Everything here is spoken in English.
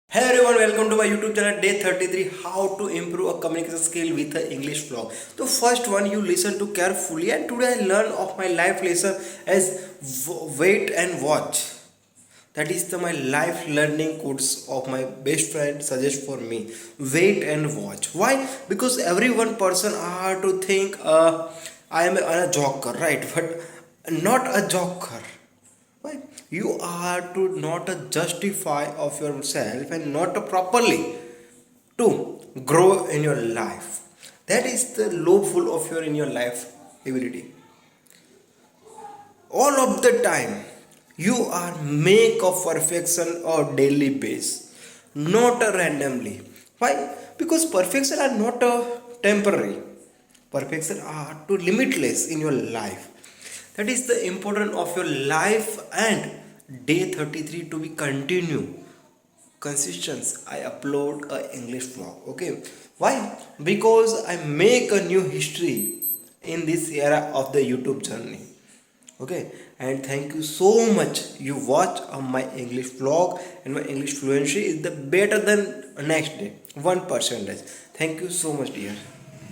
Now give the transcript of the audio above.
Hey everyone, welcome to my YouTube channel day 33 how to improve a communication skill with an English vlog. The first one you listen to carefully, and today I learn of my life lesson as wait and watch. That is my life learning course of my best friend suggest for me. Wait and watch. Why? Because every one person are to think I am a joker, right? But not a joker. Why? You are to not justify of yourself and not properly to grow in your life. That is the lawful of your in your life ability. All of the time, you are make of perfection or daily base, not randomly. Why? Because perfection are not temporary. Perfection are to limitless in your life. That is the importance of your life and day 33 to be continue consistent. I upload a English vlog. Okay, why? Because I make a new history in this era of the YouTube journey. Okay, and thank you so much you watch my English vlog, and my English fluency is the better than next day 1%. Thank you so much, dear.